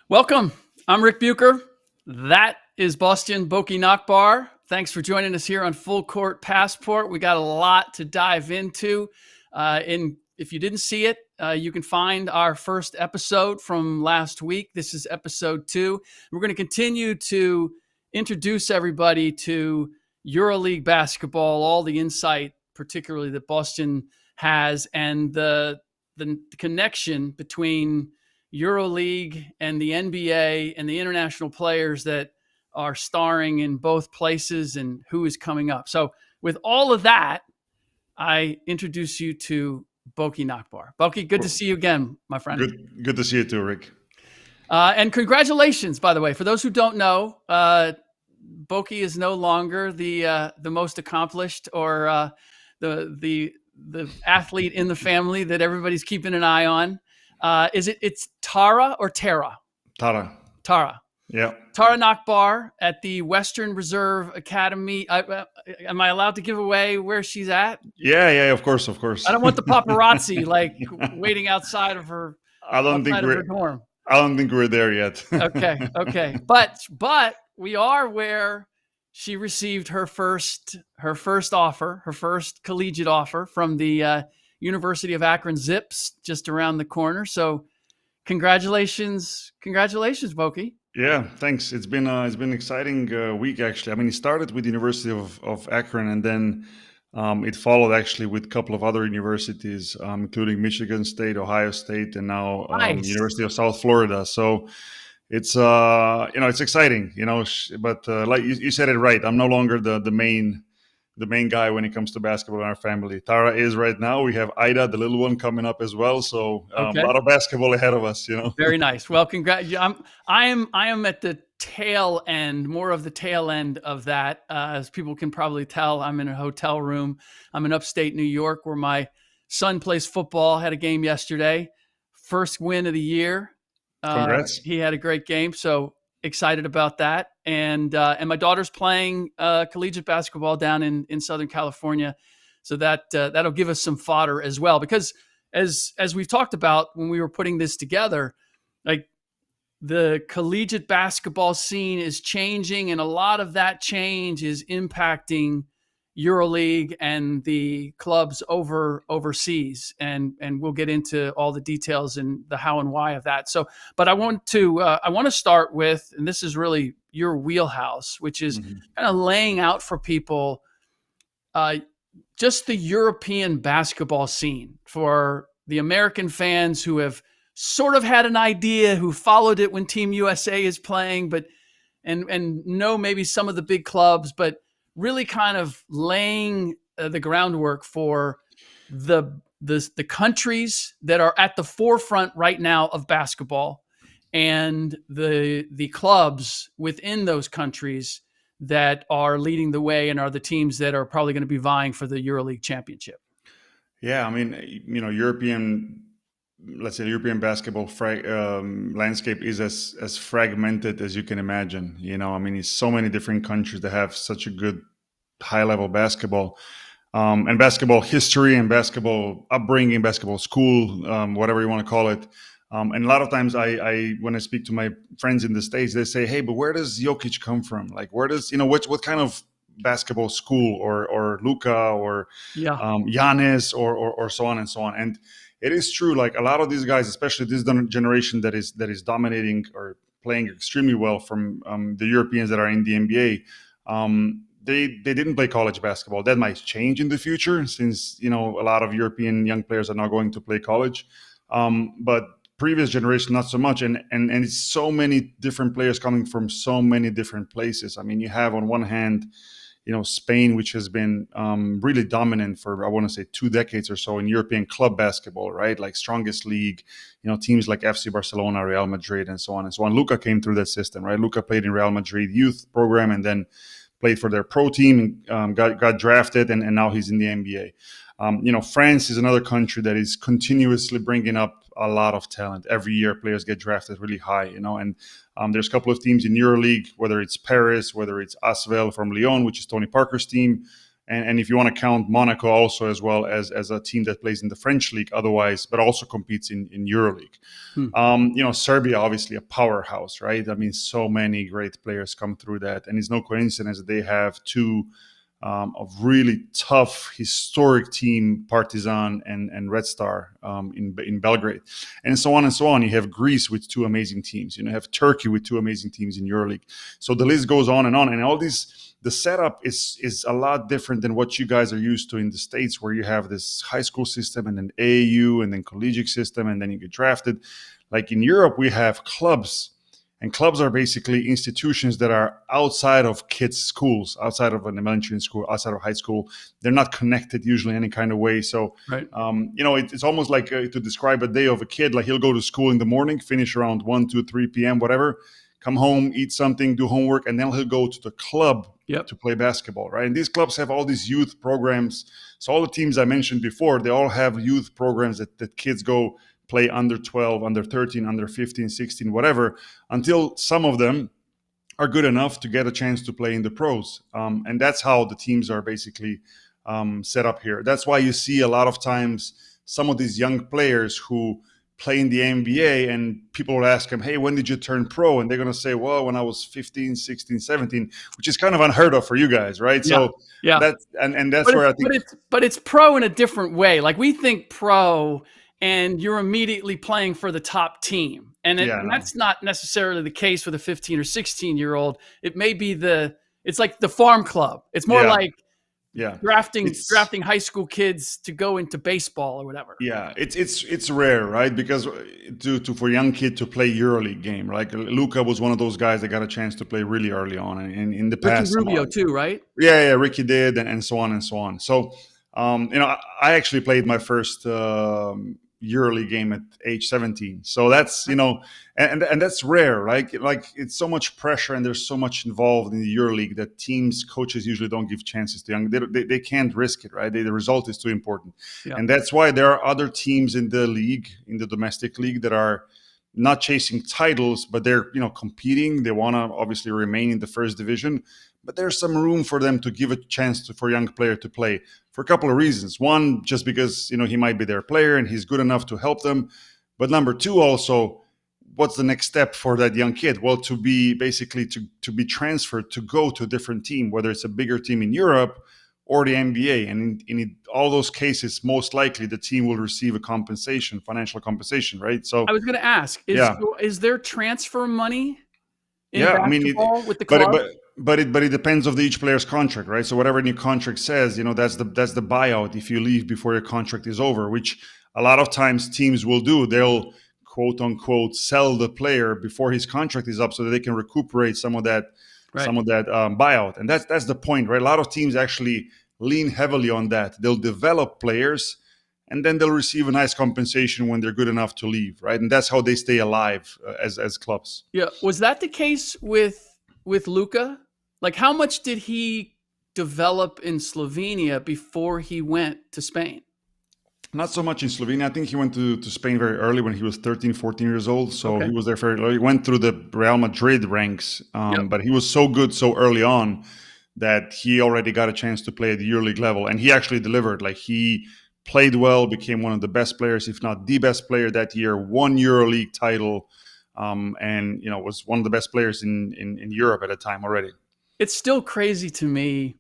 Welcome. I'm Ric Bucher. That is Bostjan Nachbar. Thanks for joining us here on Fullcourt Passport. We got a lot to dive into. If you didn't see it, you can find our first episode from last week. This is episode 2. We're going to continue to introduce everybody to Euroleague basketball, all the insight, particularly that Bostjan has, and the connection between Euroleague and the NBA and the international players that are starring in both places and who is coming up. So with all of that, I introduce you to Boki Nachbar. Boki, good to see you again, my friend. Good to see you too, Rick. And congratulations, by the way. For those who don't know, Boki is no longer the most accomplished or the athlete in the family that everybody's keeping an eye on. It's Tara or Tara? Tara. Yeah. Tara Nachbar at the Western Reserve Academy. Am I allowed to give away where she's at? Yeah, of course. I don't want the paparazzi waiting outside of her. I don't think we're there yet. Okay. But we are where she received her first collegiate offer from the University of Akron Zips just around the corner. So congratulations, Boki. Yeah, thanks. It's been an exciting week, actually. I mean, it started with the University of Akron, and then it followed actually with a couple of other universities, including Michigan State, Ohio State, and now Nice. University of South Florida. So it's it's exciting, But like you said it right, I'm no longer the main guy when it comes to basketball in our family. Tara is right now. We have Ida, the little one, coming up as well. So Okay. A lot of basketball ahead of us, Very nice. Well, congrats. I am at the tail end, more of the tail end of that. As people can probably tell, I'm in a hotel room. I'm in upstate New York where my son plays football. Had a game yesterday. First win of the year. Congrats. He had a great game. So excited about that. And my daughter's playing collegiate basketball down in Southern California. So that'll give us some fodder as well, because as we've talked about when we were putting this together, like the collegiate basketball scene is changing, and a lot of that change is impacting Euroleague and the clubs overseas, and we'll get into all the details and the how and why of that. So, but I want to start with, and this is really your wheelhouse, which is kind of laying out for people just the European basketball scene for the American fans who have sort of had an idea, who followed it when Team USA is playing, but and know maybe some of the big clubs, but really kind of laying the groundwork for the countries that are at the forefront right now of basketball, and the clubs within those countries that are leading the way and are the teams that are probably going to be vying for the EuroLeague championship. Yeah, I mean, let's say the European basketball landscape is as fragmented as you can imagine. I mean, it's so many different countries that have such a good high-level basketball and basketball history and basketball upbringing, basketball school, whatever you want to call it. And a lot of times I when I speak to my friends in the States, they say, hey, but where does Jokic come from? Like, where does, what kind of basketball school or Luka or Giannis or so on and so on. And it is true, like a lot of these guys, especially this generation that is dominating or playing extremely well from the Europeans that are in the NBA, they didn't play college basketball. That might change in the future, since a lot of European young players are now going to play college. But previous generation, not so much. And it's so many different players coming from so many different places. I mean, you have on one hand, Spain, which has been really dominant for, I want to say, 2 decades or so in European club basketball, right? Like strongest league, teams like FC Barcelona, Real Madrid, and so on and so on. Luka came through that system, right? Luka played in Real Madrid youth program and then played for their pro team, got drafted, and now he's in the NBA. France is another country that is continuously bringing up a lot of talent. Every year, players get drafted really high, and there's a couple of teams in EuroLeague, whether it's Paris, whether it's Asvel from Lyon, which is Tony Parker's team, and if you want to count Monaco also as well as a team that plays in the French league otherwise, but also competes in Euroleague. Hmm. Serbia, obviously a powerhouse, right? I mean, so many great players come through that, and it's no coincidence that they have two of really tough historic team, Partizan and Red Star in Belgrade, and so on and so on. You have Greece with two amazing teams. You have Turkey with two amazing teams in Euroleague. So the list goes on, and all these. The setup is a lot different than what you guys are used to in the States, where you have this high school system and then AAU and then collegiate system, and then you get drafted. Like in Europe, we have clubs. And clubs are basically institutions that are outside of kids' schools, outside of an elementary school, outside of high school. They're not connected usually in any kind of way. So, right. It's almost like to describe a day of a kid, like he'll go to school in the morning, finish around 1, 2, 3 p.m., whatever, come home, eat something, do homework, and then he'll go to the club to play basketball, right? And these clubs have all these youth programs. So all the teams I mentioned before, they all have youth programs that kids go play under 12, under 13, under 15, 16, whatever, until some of them are good enough to get a chance to play in the pros. And that's how the teams are basically set up here. That's why you see a lot of times some of these young players who play in the NBA and people will ask them, hey, when did you turn pro? And they're going to say, well, when I was 15, 16, 17, which is kind of unheard of for you guys, right? Yeah. So that's where I think. But it's pro in a different way. Like we think pro and you're immediately playing for the top team. And that's not necessarily the case with a 15 or 16-year-old. It may be it's like the farm club. It's more like drafting high school kids to go into baseball or whatever. Yeah, it's rare, right? Because for a young kid to play EuroLeague game, like Luka was one of those guys that got a chance to play really early on, and in the past, Ricky Rubio too, right? Yeah, Ricky did, and so on and so on. So, I actually played my first EuroLeague game at age 17. So that's and that's rare, right? Like it's so much pressure and there's so much involved in the EuroLeague that coaches usually don't give chances to young. They can't risk it, right? The result is too important, and that's why there are other teams in the league, in the domestic league, that are not chasing titles, but they're competing. They want to obviously remain in the first division, but there's some room for them to give a chance for a young player to play for a couple of reasons. One, just because he might be their player and he's good enough to help them. But number two, also, what's the next step for that young kid? Well, to be basically to be transferred, to go to a different team, whether it's a bigger team in Europe or the NBA. And in all those cases, most likely the team will receive a compensation, financial compensation, right? So I was going to ask, is there transfer money in basketball with the club? But it depends of each player's contract, right? So whatever new contract says, that's the buyout if you leave before your contract is over, which a lot of times teams will do. They'll quote unquote sell the player before his contract is up so that they can recuperate some of that buyout. And that's the point, right? A lot of teams actually lean heavily on that. They'll develop players and then they'll receive a nice compensation when they're good enough to leave, right? And that's how they stay alive as clubs. Yeah. Was that the case with Luka? Like, how much did he develop in Slovenia before he went to Spain? Not so much in Slovenia. I think he went to Spain very early when he was 13, 14 years old. So he was there very early. He went through the Real Madrid ranks, but he was so good so early on that he already got a chance to play at the EuroLeague level. And he actually delivered. Like, he played well, became one of the best players, if not the best player that year, won EuroLeague title, and was one of the best players in Europe at the time already. It's still crazy to me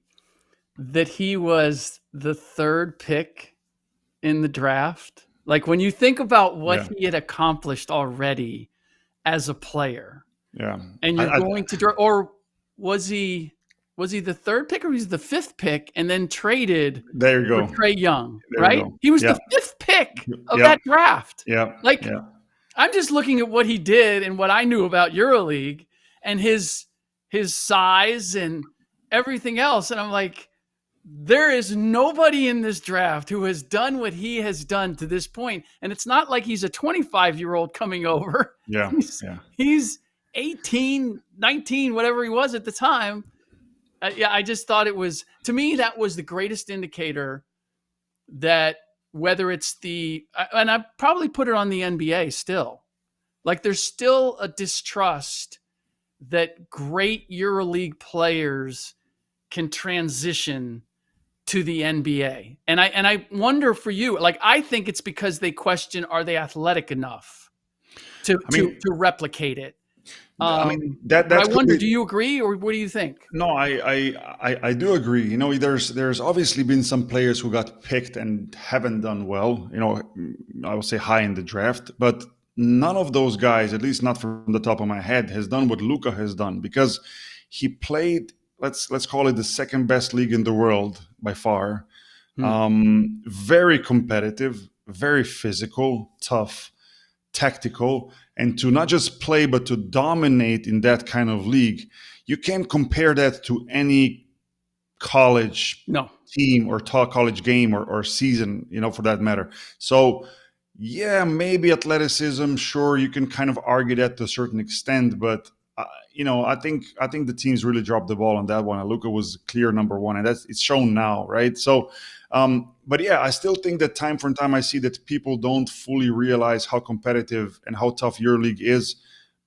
that he was the third pick in the draft. Like, when you think about what he had accomplished already as a player, and you're going to draft, or was he the third pick or was he the fifth pick and then traded there you go. for Trae Young, right? He was the fifth pick of that draft. I'm just looking at what he did and what I knew about EuroLeague and his size and everything else. And I'm like, there is nobody in this draft who has done what he has done to this point. And it's not like he's a 25-year-old coming over. He's 18, 19, whatever he was at the time. I just thought it was, to me, that was the greatest indicator that whether it's and I probably put it on the NBA still, like there's still a distrust that great EuroLeague players can transition to the NBA. And I wonder for you, like, I think it's because they question, are they athletic enough to I mean, replicate it? I mean But I that could wonder, be. do you agree, or what do you think? No, I do agree. You know, there's obviously been some players who got picked and haven't done well. You know, I would say high in the draft, but none of those guys, at least not from the top of my head, has done what Luka has done because he played. Let's call it the second best league in the world by far. Hmm. Very competitive, very physical, tough, tactical, and to not just play but to dominate in that kind of league. You can't compare that to any college No. team or college game or season, you know, for that matter. So yeah, maybe athleticism, sure, you can kind of argue that to a certain extent, but you know, I think the teams really dropped the ball on that one. And Luka was clear number one, and that's it's shown now, right? So, but yeah, I still think that time from time I see that people don't fully realize how competitive and how tough your league is,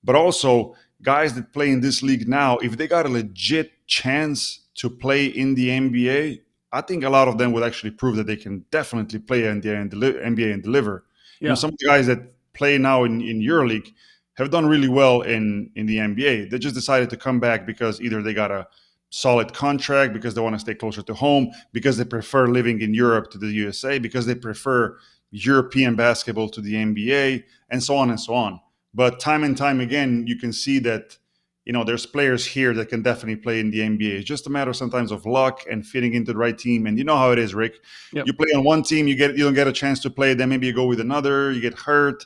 but also guys that play in this league now, if they got a legit chance to play in the NBA, I think a lot of them would actually prove that they can definitely play in the NBA and deliver. You know, Yeah. some of the guys that play now in Euroleague have done really well in the NBA. They just decided to come back because either they got a solid contract, because they want to stay closer to home, because they prefer living in Europe to the USA, because they prefer European basketball to the NBA, and so on and so on. But time and time again, you can see that, you know, there's players here that can definitely play in the NBA. It's just a matter sometimes of luck and fitting into the right team. And you know how it is, Rick. Yep. You play on one team, you don't get a chance to play. Then maybe you go with another, you get hurt.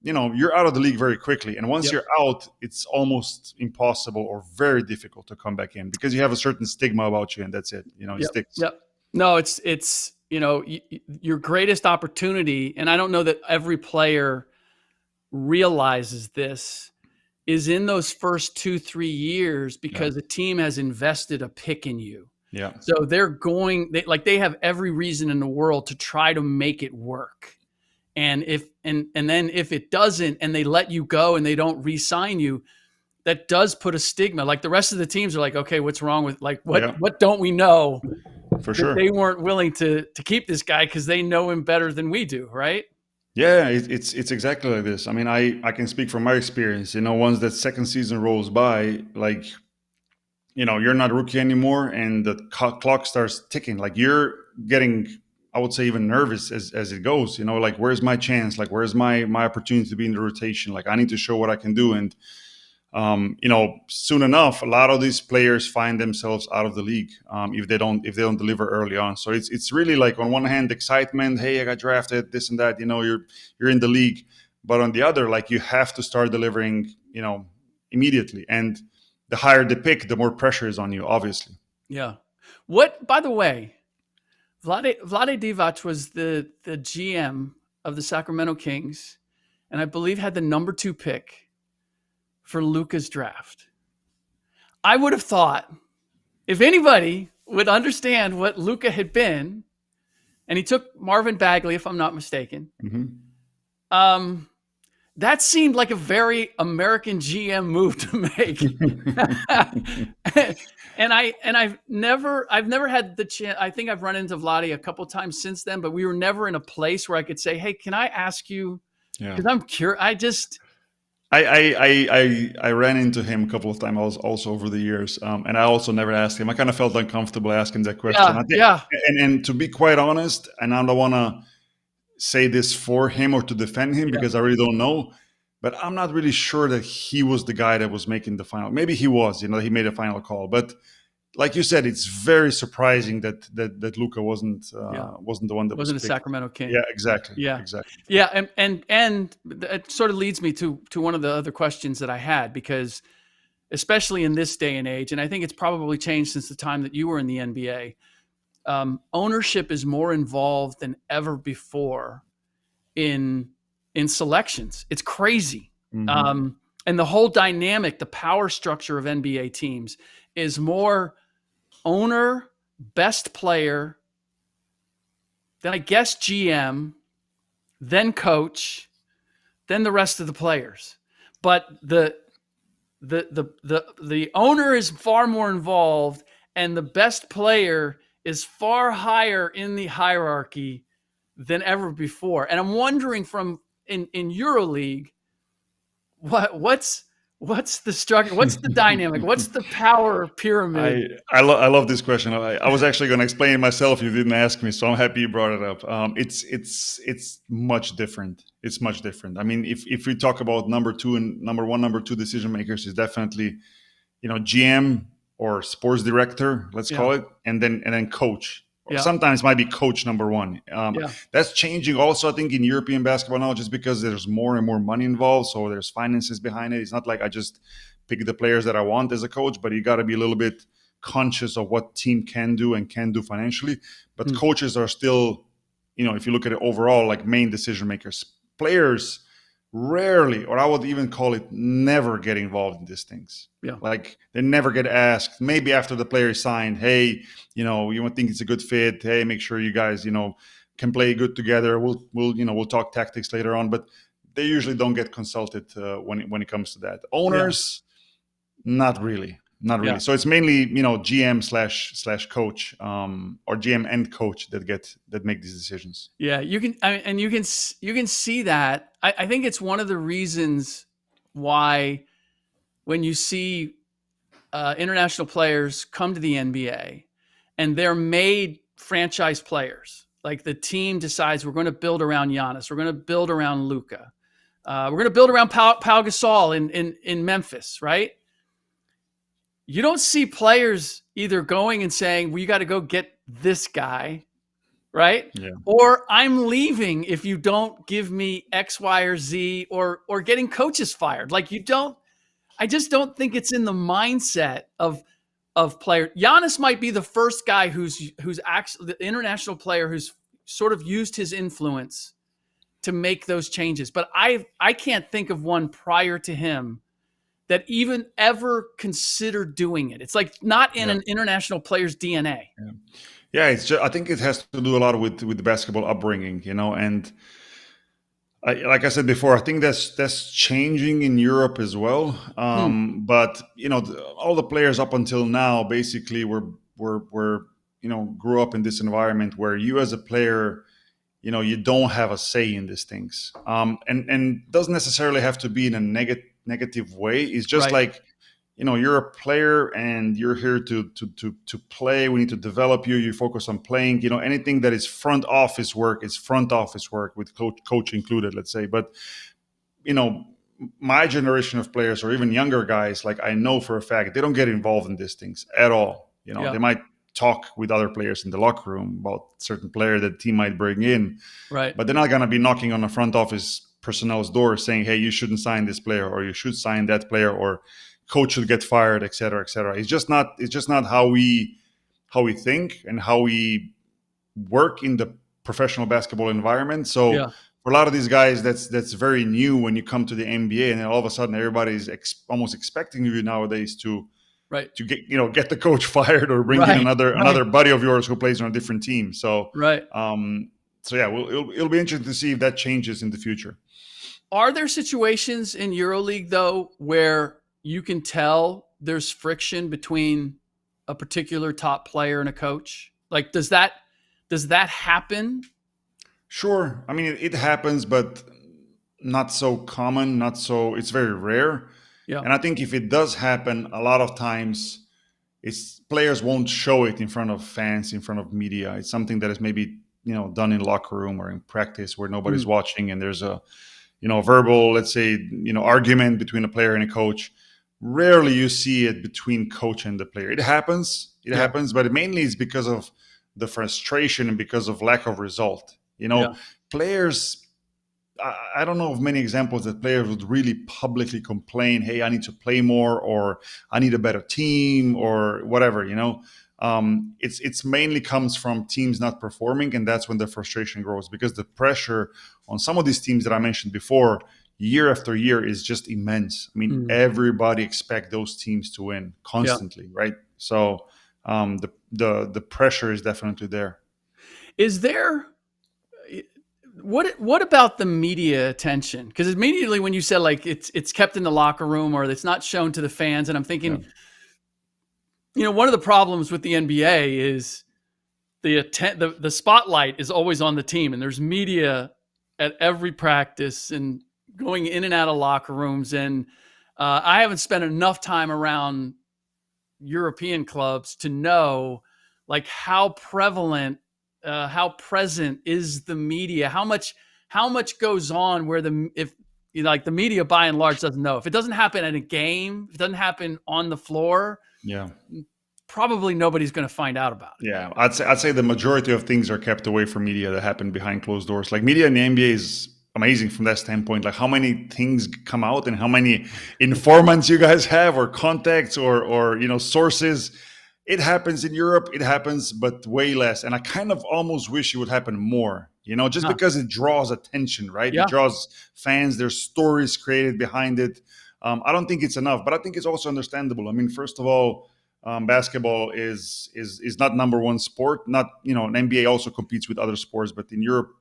You know, you're out of the league very quickly. And once Yep. you're out, it's almost impossible or very difficult to come back in because you have a certain stigma about you, and that's it. You know, it Yep. sticks. Yep. No, it's you know, your greatest opportunity, and I don't know that every player realizes this, is in those first 2-3 years Yeah. because a team has invested a pick in you. Yeah. So they have every reason in the world to try to make it work. And then if it doesn't, and they let you go and they don't re-sign you, that does put a stigma. Like, the rest of the teams are like, okay, what's wrong with, like, Yeah. what don't we know For that sure. they weren't willing to keep this guy because they know him better than we do, right? Yeah, it's exactly like this. I mean, I can speak from my experience. You know, once that second season rolls by, like, you know, you're not a rookie anymore, and the clock starts ticking. Like, you're getting, I would say, even nervous as it goes. You know, like, where's my chance? Like, where's my opportunity to be in the rotation? Like, I need to show what I can do. And you know, soon enough, a lot of these players find themselves out of the league if they don't deliver early on. So it's really like, on one hand, excitement, hey, I got drafted, this and that. You know, you're in the league, but on the other, like, you have to start delivering, you know, immediately. And the higher the pick, the more pressure is on you, obviously. Yeah. What, by the way, Vlade Divac was the GM of the Sacramento Kings, and I believe had the number 2 pick for Luka's draft. I would have thought, if anybody would understand what Luka had been, and he took Marvin Bagley, if I'm not mistaken, um, that seemed like a very American GM move to make. and I've never had the chance. I think I've run into Vlade a couple times since then, but we were never in a place where I could say, "Hey, can I ask you?" Yeah. Because I'm curious. I ran into him a couple of times also over the years, and I also never asked him. I kind of felt uncomfortable asking that question. Yeah, I think, yeah, and to be quite honest, and I don't want to say this for him or to defend him yeah, because I really don't know, but I'm not really sure that he was the guy that was making the final. Maybe he was, you know, he made a final call, but like you said, it's very surprising that Luka yeah. wasn't the one that was Wasn't a picked. Sacramento King. Yeah, exactly, Yeah, exactly. yeah, and it sort of leads me to one of the other questions that I had, because especially in this day and age, and I think it's probably changed since the time that you were in the NBA. Ownership is more involved than ever before in selections. It's crazy. Hmm. And the whole dynamic, the power structure of NBA teams is more owner, best player, then I guess GM, then coach, then the rest of the players. But the owner is far more involved, and the best player is far higher in the hierarchy than ever before. And I'm wondering from in Euroleague, what's the structure? What's the dynamic? What's the power pyramid? I love this question. I was actually going to explain it myself. You didn't ask me, so I'm happy you brought it up. It's much different. It's much different. I mean, if we talk about number two and number one, number two decision makers, is definitely GM or sports director, let's call it, and then coach. Yeah. Sometimes might be coach number one. Yeah. That's changing also, I think, in European basketball now, just because there's more and more money involved. So there's finances behind it. It's not like I just pick the players that I want as a coach, but you got to be a little bit conscious of what team can do and can do financially. But coaches are still, if you look at it overall, like main decision makers. Players rarely, or I would even call it never, get involved in these things. Yeah. Like they never get asked. Maybe after the player is signed, hey, you would think it's a good fit. Hey, make sure you guys, can play good together. We'll talk tactics later on. But they usually don't get consulted when it comes to that. Owners, not really. Not really. Yeah. So it's mainly, GM slash coach, or GM and coach that make these decisions. Yeah, you can see that. I think it's one of the reasons why when you see international players come to the NBA and they're made franchise players, like the team decides we're going to build around Giannis, we're going to build around Luka, we're going to build around Pau Gasol in Memphis, right? You don't see players either going and saying, well, you got to go get this guy, right? Yeah. Or I'm leaving if you don't give me X, Y, or Z, or getting coaches fired. Like I just don't think it's in the mindset of player. Giannis might be the first guy who's actually the international player who's sort of used his influence to make those changes. But I can't think of one prior to him that even ever considered doing it. It's like not in an international player's DNA. Yeah, it's just, I think it has to do a lot with the basketball upbringing, and like I said before, I think that's changing in Europe as well. But all the players up until now basically were grew up in this environment where you as a player, you don't have a say in these things, and doesn't necessarily have to be in a negative way. It's just like, you're a player and you're here to play. We need to develop you. You focus on playing. Anything that is front office work is front office work, with coach included, let's say. But my generation of players, or even younger guys, like I know for a fact, they don't get involved in these things at all. They might talk with other players in the locker room about certain player that the team might bring in, right? But they're not going to be knocking on the front office personnel's door saying, hey, you shouldn't sign this player, or you should sign that player, or coach should get fired, et cetera, et cetera. It's just not how we think and how we work in the professional basketball environment. So for a lot of these guys, that's very new when you come to the NBA, and then all of a sudden everybody's almost expecting you nowadays to get the coach fired, or bring in another buddy of yours who plays on a different team. So it'll be interesting to see if that changes in the future. Are there situations in EuroLeague though where you can tell there's friction between a particular top player and a coach? Like, does that happen? Sure. I mean, it happens, but not so common. It's very rare. Yeah. And I think if it does happen, a lot of times players won't show it in front of fans, in front of media. It's something that is maybe, done in locker room or in practice where nobody's watching, and there's a, verbal, let's say, argument between a player and a coach. Rarely you see it between coach and the player. It happens, but mainly it's because of the frustration and because of lack of result. Players, I don't know of many examples that players would really publicly complain, hey, I need to play more, or I need a better team, or whatever, It's mainly comes from teams not performing, and that's when the frustration grows, because the pressure on some of these teams that I mentioned before, year after year, is just immense. I mean, everybody expects those teams to win constantly, right? So the pressure is definitely there. Is there what about the media attention? Because immediately when you said like it's kept in the locker room, or it's not shown to the fans, and I'm thinking, one of the problems with the NBA is the spotlight is always on the team, and there's media at every practice and going in and out of locker rooms. And I haven't spent enough time around European clubs to know like how prevalent, how present is the media, how much goes on where if like the media by and large doesn't know. If it doesn't happen at a game, if it doesn't happen on the floor, Yeah. probably nobody's going to find out about it. Yeah, I'd say the majority of things are kept away from media that happen behind closed doors. Like media in the NBA is amazing from that standpoint. Like how many things come out and how many informants you guys have or contacts or sources. It happens in Europe, it happens, but way less. And I kind of almost wish it would happen more, just Huh. because it draws attention, right? Yeah. It draws fans, there's stories created behind it. I don't think it's enough, but I think it's also understandable. I mean, first of all, basketball is not number one sport. Not an NBA also competes with other sports, but in Europe,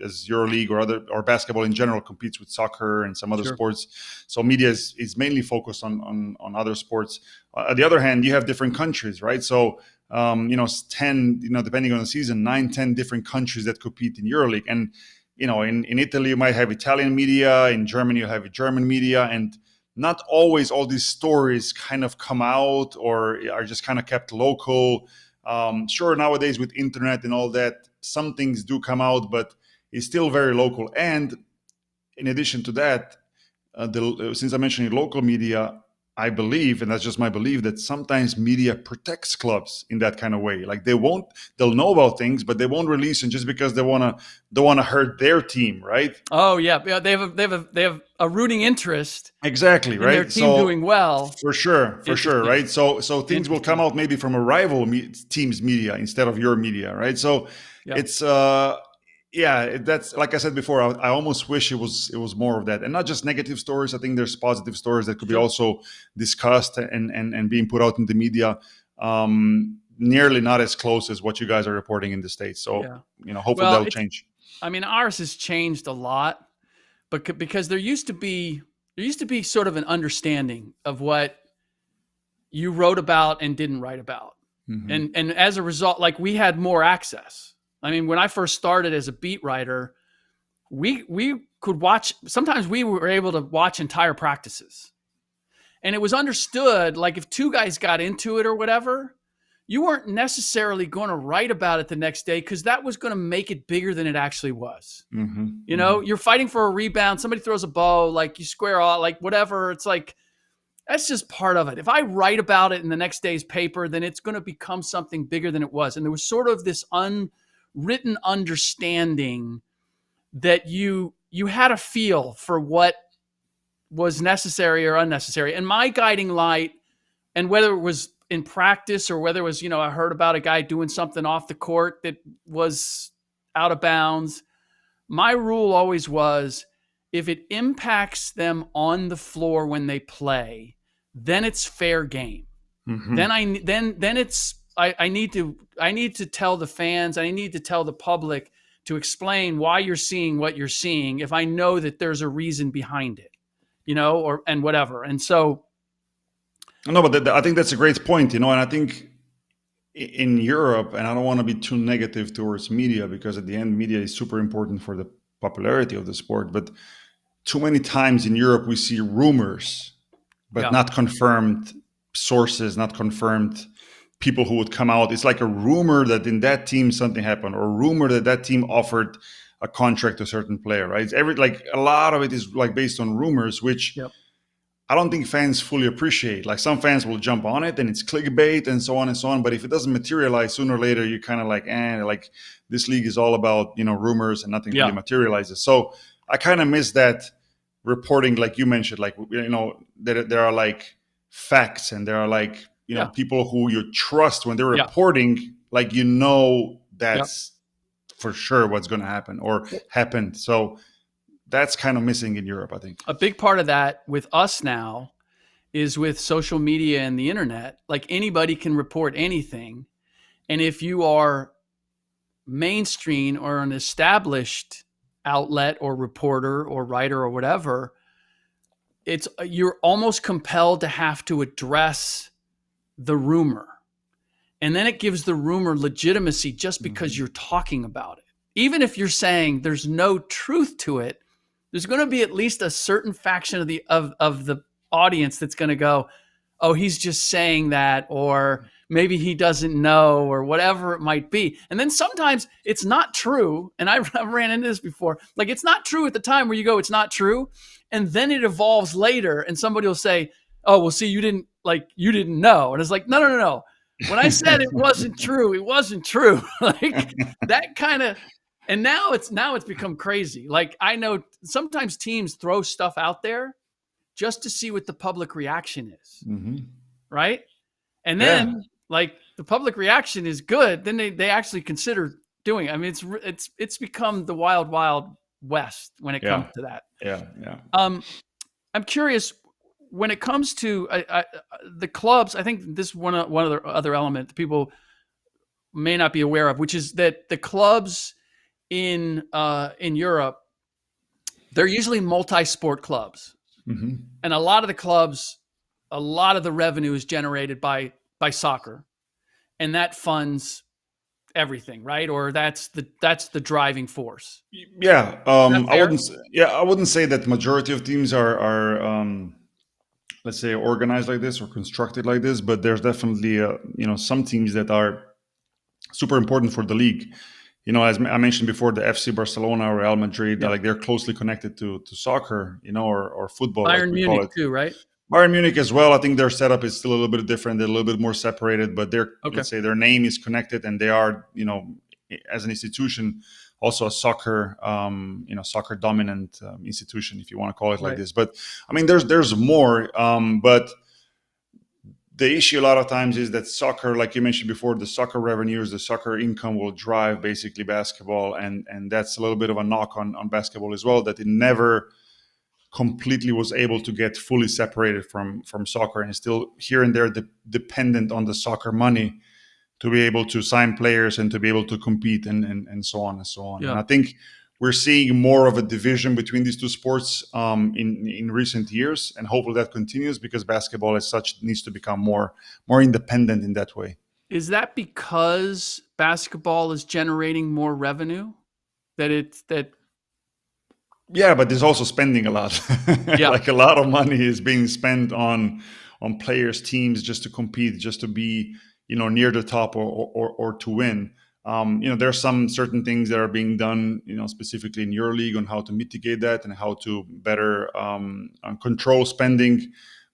as Euroleague or basketball in general competes with soccer and some other Sure. sports. So media is mainly focused on other sports. On the other hand, you have different countries, right? So 10, depending on the season, 9, 10 different countries that compete in Euroleague, and in Italy you might have Italian media, in Germany you have German media, and not always all these stories kind of come out or are just kind of kept local. Sure, nowadays with internet and all that, some things do come out, but it's still very local. And in addition to that, since I mentioned local media, I believe, and that's just my belief, that sometimes media protects clubs in that kind of way. Like they'll know about things, but they won't release them just because they don't want to hurt their team, right? Oh yeah. They have a rooting interest Exactly, in their right. team So doing well. for sure, Interesting. right. So things will come Interesting. out maybe from a rival team's media instead of your media, right? So Yeah. it's that's like I said before. I almost wish it was more of that, and not just negative stories. I think there's positive stories that could be Sure. also discussed and being put out in the media. Nearly not as close as what you guys are reporting in the States. So hopefully Well, that'll change. I mean, ours has changed a lot, but because there used to be sort of an understanding of what you wrote about and didn't write about. Mm-hmm. And as a result, like we had more access. I mean, when I first started as a beat writer, we could watch, sometimes we were able to watch entire practices. And it was understood, like if two guys got into it or whatever, you weren't necessarily going to write about it the next day because that was going to make it bigger than it actually was. Mm-hmm. You're fighting for a rebound, somebody throws a bow, like you square off, like whatever. It's like, that's just part of it. If I write about it in the next day's paper, then it's going to become something bigger than it was. And there was sort of this unwritten understanding that you had a feel for what was necessary or unnecessary. And my guiding light, and whether it was in practice or whether it was, I heard about a guy doing something off the court that was out of bounds, my rule always was, if it impacts them on the floor when they play, then it's fair game. Mm-hmm. Then it's I need to tell the fans, I need to tell the public to explain why you're seeing what you're seeing if I know that there's a reason behind it, and whatever. And so No, but I think that's a great point, and I think in Europe, and I don't want to be too negative towards media because at the end, media is super important for the popularity of the sport. But too many times in Europe, we see rumors, but not confirmed sources, not confirmed people who would come out. It's like a rumor that in that team something happened, or a rumor that team offered a contract to a certain player, right? It's a lot of it is like based on rumors, which I don't think fans fully appreciate. Like some fans will jump on it and it's clickbait and so on and so on. But if it doesn't materialize sooner or later, you're kind of like this league is all about, rumors and nothing really materializes. So I kind of miss that reporting, like you mentioned, like, there are like facts and there are like, people who you trust when they're reporting, like, that's for sure what's going to happen or happened. So that's kind of missing in Europe, I think. A big part of that with us now is with social media and the internet. Like anybody can report anything. And if you are mainstream or an established outlet or reporter or writer or whatever, you're almost compelled to have to address the rumor. And then it gives the rumor legitimacy just because you're talking about it. Even if you're saying there's no truth to it, there's going to be at least a certain faction of the audience that's going to go, oh, he's just saying that, or maybe he doesn't know, or whatever it might be. And then sometimes it's not true. And I've ran into this before. Like, it's not true at the time where you go, it's not true. And then it evolves later and somebody will say, oh, well, see, you didn't know. And it's like, no. When I said it wasn't true, it wasn't true. Like that kind of, and now it's become crazy. Like, I know sometimes teams throw stuff out there just to see what the public reaction is. Right. And then like the public reaction is good. Then they actually consider doing it. I mean, it's become the wild, wild west when it comes to that. Yeah. I'm curious when it comes to the clubs. I think this is one other element that people may not be aware of, which is that the clubs in Europe, they're usually multi-sport clubs, and a lot of the clubs, a lot of the revenue is generated by soccer, and that funds everything, right? Or that's the driving force. Yeah, I wouldn't say that majority of teams are let's say organized like this or constructed like this, but there's definitely some teams that are super important for the league. As I mentioned before, the FC Barcelona or Real Madrid, like they're closely connected to soccer, or football, Bayern like we Munich call it. too, right? Bayern Munich as well. I think their setup is still a little bit different. They're a little bit more separated, but let's say their name is connected, and they are, as an institution, also a soccer, soccer dominant institution, if you want to call it like this. But I mean, there's more. But the issue a lot of times is that soccer, like you mentioned before, the soccer revenues, the soccer income will drive basically basketball, and that's a little bit of a knock on basketball as well, that it never completely was able to get fully separated from soccer, and is still here and there dependent on the soccer money to be able to sign players and to be able to compete and so on and so on. And I think we're seeing more of a division between these two sports in recent years, and hopefully that continues, because basketball as such needs to become more independent in that way. Is that because basketball is generating more revenue? Yeah, but there's also spending a lot. Like a lot of money is being spent on players, teams, just to compete, just to be near the top or to win. There's some certain things that are being done, specifically in Euroleague, on how to mitigate that and how to better control spending.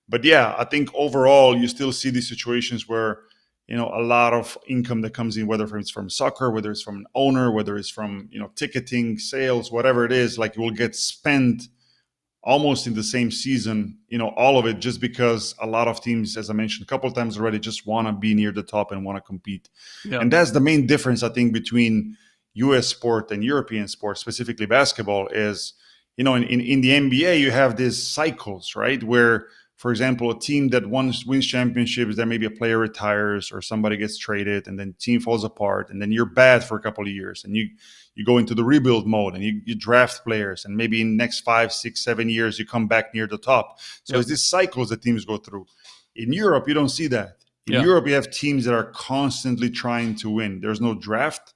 But yeah, I think overall you still see these situations where a lot of income that comes in, whether it's from soccer, whether it's from an owner, whether it's from ticketing, sales, whatever it is, like it will get spent almost in the same season, all of it, just because a lot of teams, as I mentioned a couple of times already, just want to be near the top and want to compete. And that's the main difference, I think, between US sport and European sport, specifically basketball, is, in the NBA, you have these cycles, right? Where, for example, a team that wins championships, then maybe a player retires or somebody gets traded, and then the team falls apart, and then you're bad for a couple of years, and you go into the rebuild mode, and you draft players, and maybe in the next 5, 6, 7 years you come back near the top. So it's these cycles that teams go through. In Europe, you don't see that. In Europe, you have teams that are constantly trying to win. There's no draft.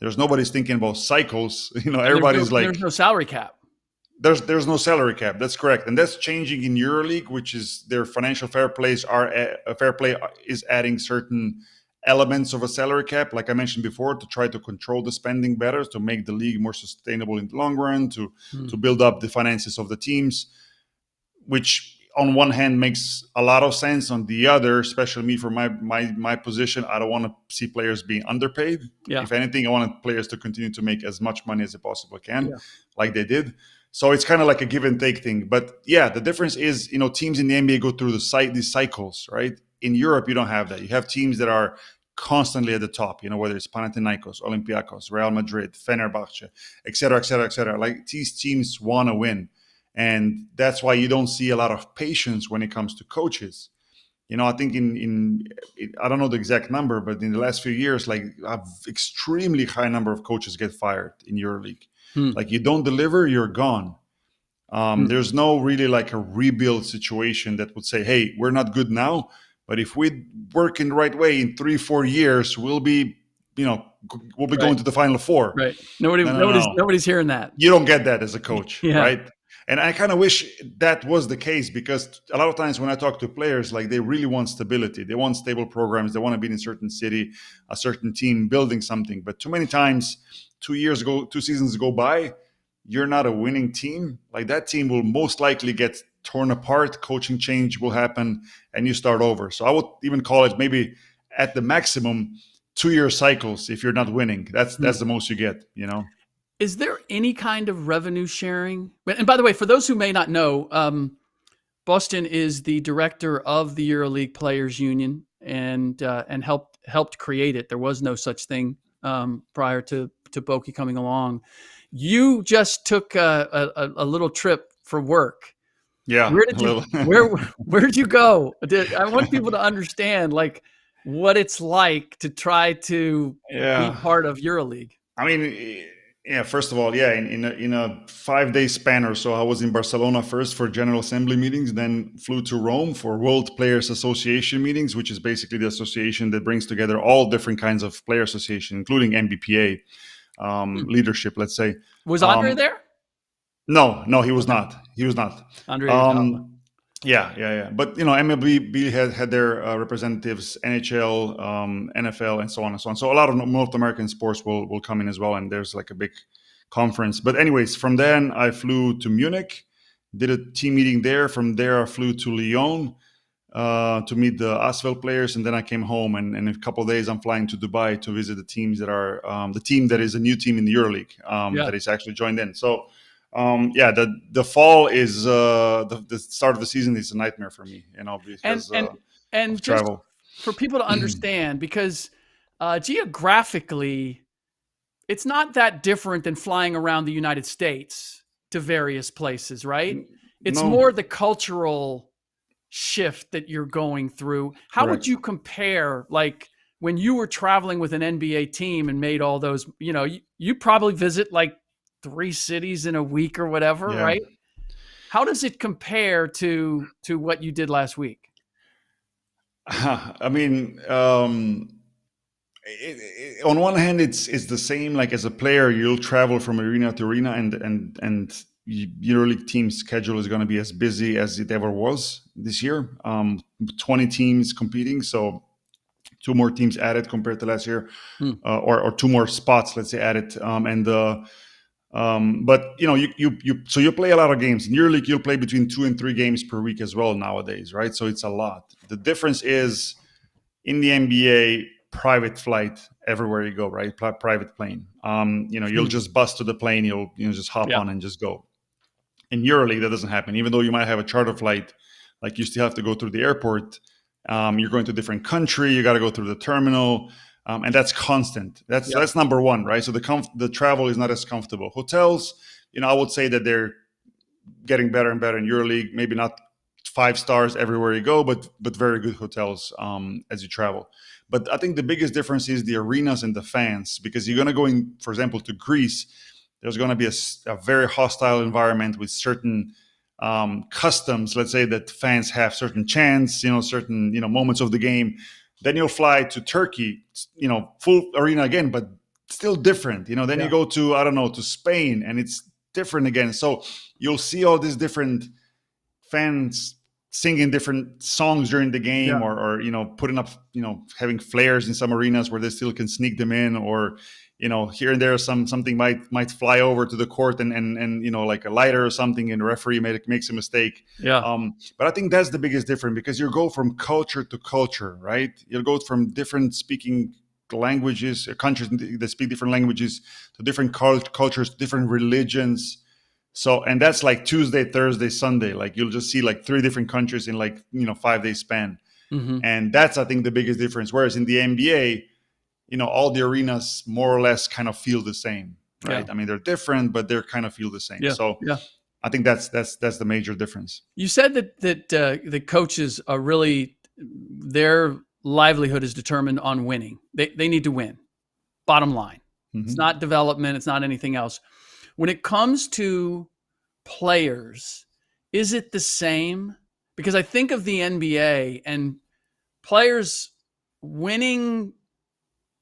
Nobody's thinking about cycles. Everybody's there's no salary cap. There's no salary cap. That's correct, and that's changing in Euroleague, which is their financial fair play is adding certain elements of a salary cap, like I mentioned before, to try to control the spending better, to make the league more sustainable in the long run, to build up the finances of the teams, which on one hand makes a lot of sense. On the other, especially me, for my position, I don't want to see players being underpaid. If anything, I want players to continue to make as much money as they possibly can, like they did. So it's kind of like a give and take thing. But yeah, the difference is, teams in the NBA go through these cycles, right? In Europe, you don't have that. You have teams that are constantly at the top, whether it's Panathinaikos, Olympiacos, Real Madrid, Fenerbahce, et cetera, et cetera, et cetera. Like, these teams want to win. And that's why you don't see a lot of patience when it comes to coaches. I think I don't know the exact number, but in the last few years, like, an extremely high number of coaches get fired in Euroleague. Like, you don't deliver, you're gone. There's no really like a rebuild situation that would say, hey, we're not good now, But if we work in the right way, in 3-4 years, we'll be, Right. going to the Final Four. Right. No, no, no. Nobody's hearing that. You don't get that as a coach, Yeah. right? And I kind of wish that was the case, because a lot of times when I talk to players, like, they really want stability. They want stable programs. They want to be in a certain city, a certain team, building something. But too many times, 2 seasons go by, you're not a winning team. Like, that team will most likely get torn apart. Coaching change will happen, and you start over. So I would even call it, maybe at the maximum, 2-year cycles. If you're not winning, that's the most you get. Is there any kind of revenue sharing? And by the way, for those who may not know, Boston is the director of the EuroLeague Players Union, and helped create it. There was no such thing prior to Boki coming along. You just took a little trip for work. Yeah, Where a did you little. where did you go? I want people to understand, like, what it's like to try to be Yeah. part of EuroLeague. I mean, yeah. First of all, yeah, in a 5-day span or so, I was in Barcelona first for General Assembly meetings, then flew to Rome for World Players Association meetings, which is basically the association that brings together all different kinds of player association, including NBPA leadership. Let's say. Was Andre there? No, he was Okay. not. He was not. Andre Iguodala. Um, yeah. But MLB had their representatives, NHL, NFL, and so on and so on. So a lot of North American sports will come in as well, and there's like a big conference. But anyways, from then I flew to Munich, did a team meeting there. From there I flew to Lyon to meet the Asvel players, and then I came home. And in a couple of days I'm flying to Dubai to visit the teams that are the team that is a new team in the EuroLeague Yeah. that is actually joined in. So. The fall is the start of the season is a nightmare for me, because And of just travel. for people to understand, because geographically, it's not that different than flying around the United States to various places, right? It's No, more the cultural shift that you're going through. How would correct. you compare, like, when you were traveling with an NBA team and made all those, you probably visit like 3 cities in a week or whatever, Yeah. right? How does it compare to what you did last week? I mean, on one hand, it's the same. Like, as a player, you'll travel from arena to arena, and EuroLeague team schedule is going to be as busy as it ever was this year. 20 teams competing, so 2 more teams added compared to last year, Hmm. or 2 more spots, let's say, added. But so you play a lot of games in EuroLeague. You'll play between 2 and 3 games per week as well nowadays, right? So it's a lot. The difference is, in the NBA, private flight everywhere you go, right? Private plane. You'll just bus to the plane. You'll just hop Yeah. on and just go. In EuroLeague, that doesn't happen. Even though you might have a charter flight, like, you still have to go through the airport. You're going to a different country. You got to go through the terminal, and that's constant. That's number one, right? So the travel is not as comfortable. Hotels, I would say that they're getting better and better in EuroLeague. Maybe not 5 stars everywhere you go, but very good hotels as you travel. But I think the biggest difference is the arenas and the fans, because you're going to go in, for example, to Greece. There's going to be a very hostile environment with certain customs. Let's say that fans have certain chants, certain moments of the game. Then you'll fly to Turkey, full arena again, but still different. Then you go to, I don't know, to Spain, and it's different again. So you'll see all these different fans singing different songs during the game, or putting up, having flares in some arenas where they still can sneak them in, or here and there something might fly over to the court, and like a lighter or something, and the referee makes a mistake. Yeah. But I think that's the biggest difference, because you go from culture to culture, right? You'll go from different speaking languages, countries that speak different languages, to different cultures, different religions. So, and that's like Tuesday, Thursday, Sunday. Like, you'll just see like 3 different countries in like 5-day span, Mm-hmm. and that's, I think, the biggest difference. Whereas in the NBA, all the arenas more or less kind of feel the same, right? Yeah. I meir, they're different, but they're kind of feel the same. Yeah. So Yeah. I think that's the major difference. You said that the coaches are really, their livelihood is determined on winning. They need to win. Bottom line. Mm-hmm. It's not development. It's not anything else. When it comes to players, is it the same? Because I think of the NBA, and players winning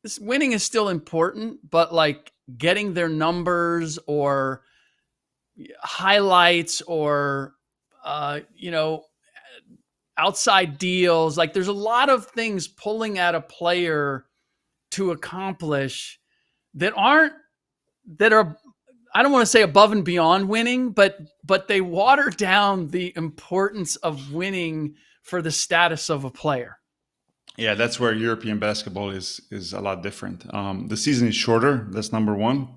is still important, but like getting their numbers or highlights or outside deals, like there's a lot of things pulling at a player to accomplish that are I don't want to say above and beyond winning, but they water down the importance of winning for the status of a player. Yeah, that's where European basketball is a lot different. The season is shorter. That's number one.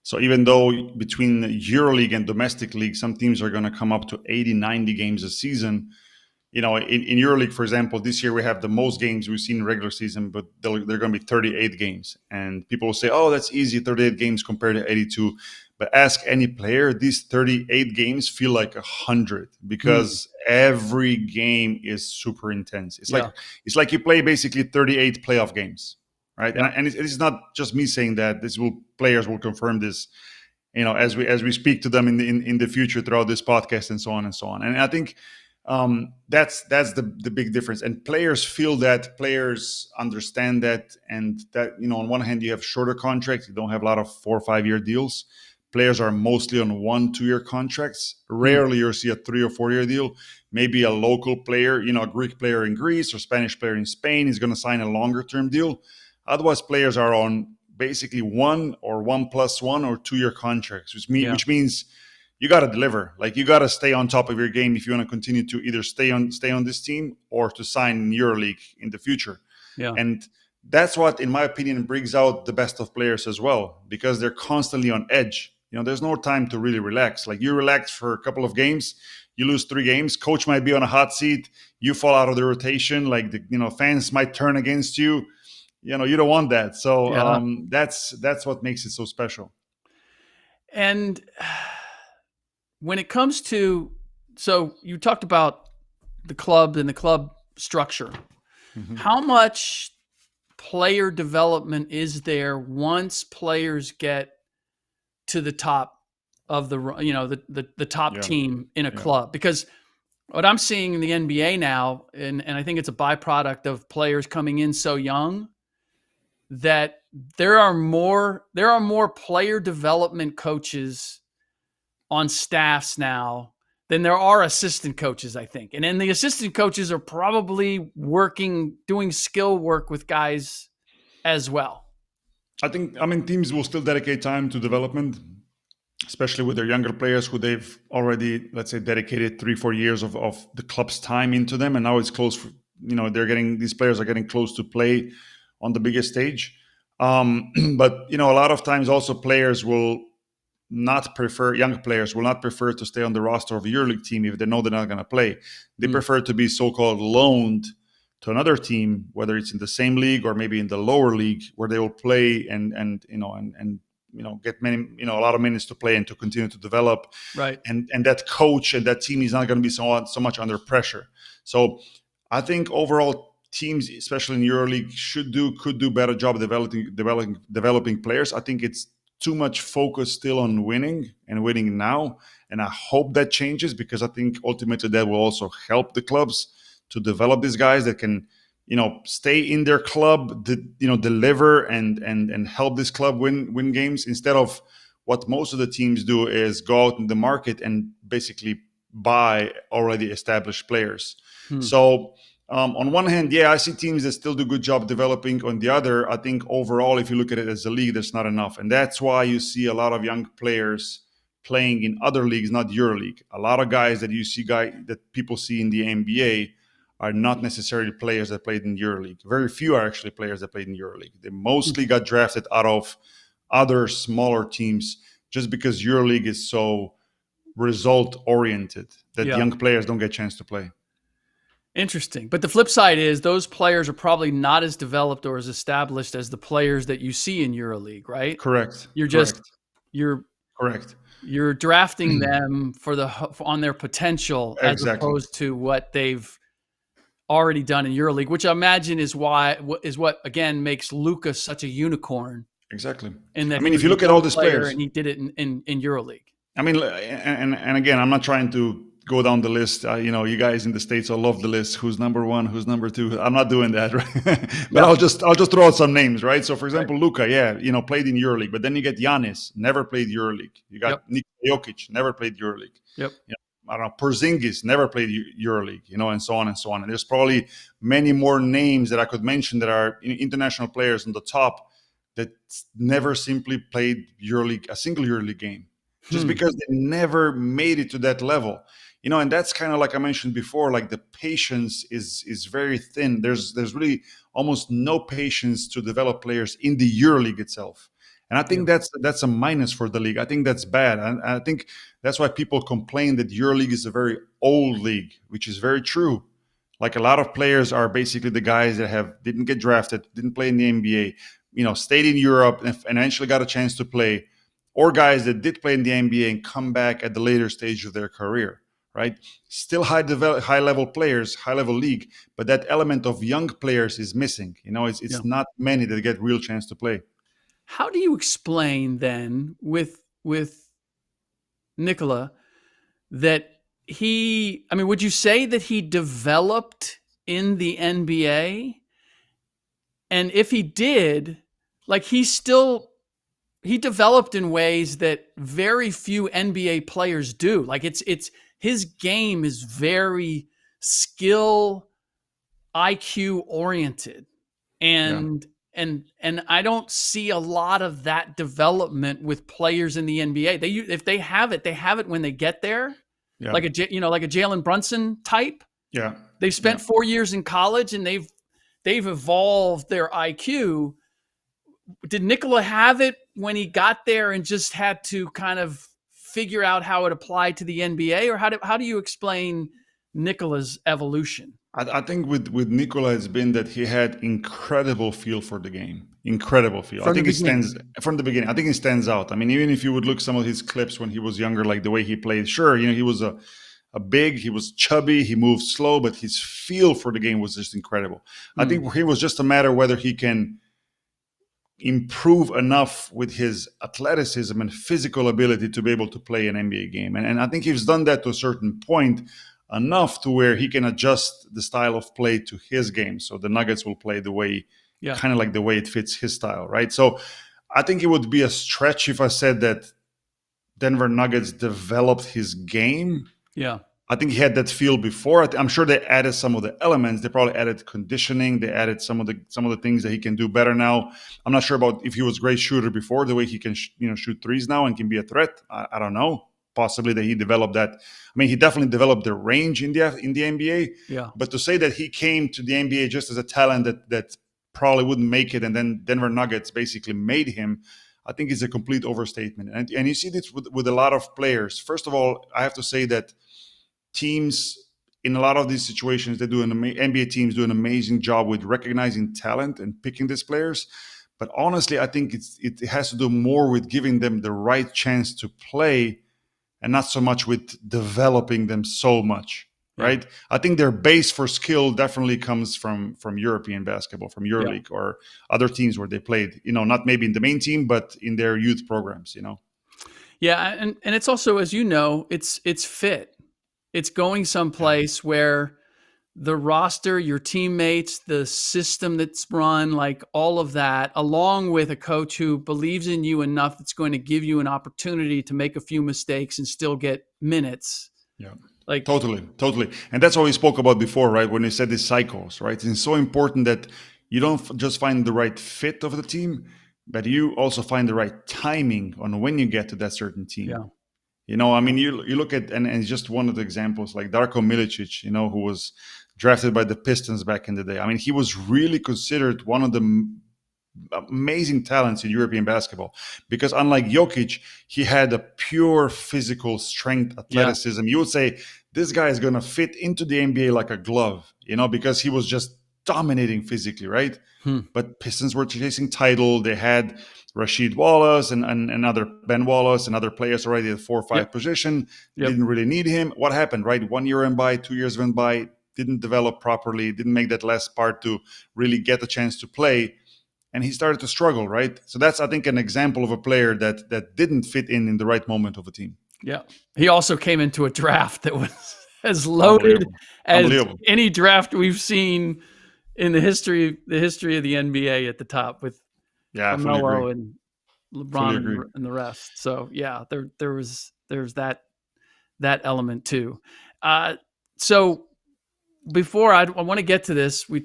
So even though between EuroLeague and domestic league, some teams are going to come up to 80, 90 games a season. In EuroLeague, for example, this year we have the most games we've seen in regular season, but they're going to be 38 games. And people will say, oh, that's easy, 38 games compared to 82. But ask any player, these 38 games feel like 100 because every game is super intense. It's like you play basically 38 playoff games, right? Yeah. And it's not just me saying that. Players will confirm this, as we speak to them in the future throughout this podcast and so on and so on. And I think that's the big difference. And players feel that, players understand that, and that, on one hand you have shorter contracts, you don't have a lot of 4 or 5 year deals. Players are mostly on 1-2 year contracts. Rarely you'll see a 3 or 4 year deal. Maybe a local player, a Greek player in Greece or Spanish player in Spain is going to sign a longer term deal. Otherwise, players are on basically 1 or 1+1 or 2 year contracts, which means you got to deliver. Like, you got to stay on top of your game if you want to continue to either stay on this team or to sign in EuroLeague in the future. Yeah. And that's what, in my opinion, brings out the best of players as well, because they're constantly on edge. There's no time to really relax. Like, you relax for a couple of games, you lose 3 games, coach might be on a hot seat, you fall out of the rotation, like fans might turn against you. You don't want that. So that's what makes it so special. And when it comes to, so you talked about the club and the club structure. Mm-hmm. How much player development is there once players get to the top of the top team in a club? Because what I'm seeing in the NBA now, and I think it's a byproduct of players coming in so young, that there are more player development coaches on staffs now than there are assistant coaches, I think. And then the assistant coaches are probably doing skill work with guys as well. I think teams will still dedicate time to development, especially with their younger players who they've already, let's say, dedicated 3-4 years of the club's time into them. And now it's close for, these players are getting close to play on the biggest stage. But, a lot of times also young players will not prefer to stay on the roster of a EuroLeague team if they know they're not going to play. They prefer to be so-called loaned to another team, whether it's in the same league or maybe in the lower league, where they will play and get a lot of minutes to play and to continue to develop. Right. And that coach and that team is not going to be so much under pressure. So I think overall teams, especially in EuroLeague, could do better job developing players. I think it's too much focus still on winning now. And I hope that changes, because I think ultimately that will also help the clubs to develop these guys that can, stay in their club, deliver and help this club win games, instead of what most of the teams do is go out in the market and basically buy already established players. So on one hand, I see teams that still do a good job developing. On the other, I think overall, if you look at it as a league, there's not enough. And that's why you see a lot of young players playing in other leagues, not EuroLeague. A lot of guys that that people see in the NBA are not necessarily players that played in EuroLeague. Very few are actually players that played in EuroLeague. They mostly got drafted out of other smaller teams, just because EuroLeague is so result-oriented that young players don't get a chance to play. Interesting. But the flip side is those players are probably not as developed or as established as the players that you see in EuroLeague, right? Correct. Correct. You're drafting them on their potential, as opposed to what they've already done in EuroLeague, which I imagine is what again makes Luka such a unicorn. Exactly. And that if you look at all these players, and he did it in EuroLeague. And again, I'm not trying to go down the list. You guys in the States all love the list. Who's number one? Who's number two? I'm not doing that, right? But Yeah. I'll just throw out some names, right? So, for Right. example, Luka, yeah, played in EuroLeague, but then you get Giannis, never played EuroLeague. You got Yep. Nikola Jokic, never played EuroLeague. Yep. I don't know, Porzingis never played EuroLeague, and so on and so on. And there's probably many more names that I could mention that are international players on the top that never simply played EuroLeague, a single EuroLeague game, just Hmm. because they never made it to that level. And that's kind of like I mentioned before, like the patience is very thin. There's really almost no patience to develop players in the EuroLeague itself. And I Yeah. think that's a minus for the league. I think that's bad. And I think that's why people complain that EuroLeague is a very old league, which is very true. Like a lot of players are basically the guys that didn't get drafted, didn't play in the NBA, stayed in Europe and eventually got a chance to play, or guys that did play in the NBA and come back at the later stage of their career, right? Still high level players, high level league, but that element of young players is missing. Yeah. It's not many that get real chance to play. How do you explain then with Nikola that I mean, would you say that he developed in the NBA? And if he did, like he developed in ways that very few NBA players do. Like it's his game is very skill IQ oriented. Yeah, And I don't see a lot of that development with players in the NBA. If they have it, they have it when they get there, yeah, like like a Jalen Brunson type. yeah, They've yeah. spent 4 years in college and they've evolved their IQ. Did Nikola have it when he got there and just had to kind of figure out how it applied to the NBA, or how do you explain Nikola's evolution I think with Nikola, it's been that he had incredible feel for the game. Incredible feel. I from the think he beginning? stands from the beginning. I think he stands out. I mean, even if you would look some of his clips when he was younger, like the way he played, sure, he was a big, he was chubby, he moved slow, but his feel for the game was just incredible. I Hmm. think it was just a matter whether he can improve enough with his athleticism and physical ability to be able to play an NBA game. And I think he's done that to a certain point, enough to where he can adjust the style of play to his game. So the Nuggets will play the way, Yeah. kind of like the way it fits his style, right? So I think it would be a stretch if I said that Denver Nuggets developed his game. Yeah. I think he had that feel before. I'm sure they added some of the elements. They probably added conditioning. They added some of the things that he can do better now. I'm not sure about if he was a great shooter before, the way he can shoot threes now and can be a threat. I don't know. Possibly that he developed that. I mean, he definitely developed the range in the NBA. Yeah. But to say that he came to the NBA just as a talent that probably wouldn't make it, and then Denver Nuggets basically made him, I think is a complete overstatement. And you see this with a lot of players. First of all, I have to say that teams in a lot of these situations, NBA teams do an amazing job with recognizing talent and picking these players. But honestly, I think it has to do more with giving them the right chance to play, and not so much with developing them so much. Yeah. Right? I think their base for skill definitely comes from European basketball, from Yeah. EuroLeague or other teams where they played. Not maybe in the main team, but in their youth programs. Yeah. And it's also, as you know, it's fit. It's going Yeah. someplace where the roster, your teammates, the system that's run, like all of that, along with a coach who believes in you enough that's going to give you an opportunity to make a few mistakes and still get minutes. Yeah. Like, Totally, totally. And that's what we spoke about before, right? When we said these cycles, right? It's so important that you don't just find the right fit of the team, but you also find the right timing on when you get to that certain team. yeah, I yeah, mean, you look at, and it's just one of the examples, like Darko Milicic, who was drafted by the Pistons back in the day. I mean, he was really considered one of the amazing talents in European basketball, because unlike Jokic, he had a pure physical strength, yeah. athleticism. You would say this guy is going to fit into the NBA like a glove, because he was just dominating physically, right? Hmm. But Pistons were chasing title. They had Rasheed Wallace and other Ben Wallace and other players already at 4 or 5 Yep. position. Yep. Didn't really need him. What happened, right? 1 year went by, 2 years went by, didn't develop properly, didn't make that last part to really get a chance to play. And he started to struggle, right? So that's, I think, an example of a player that didn't fit in the right moment of a team. Yeah. He also came into a draft that was as loaded Unbelievable. as Unbelievable. any draft we've seen in the history of the NBA at the top with Yeah, I fully agree. Carmelo and Fully LeBron agree. and the rest. So yeah, there's that element too. So before I want to get to this, we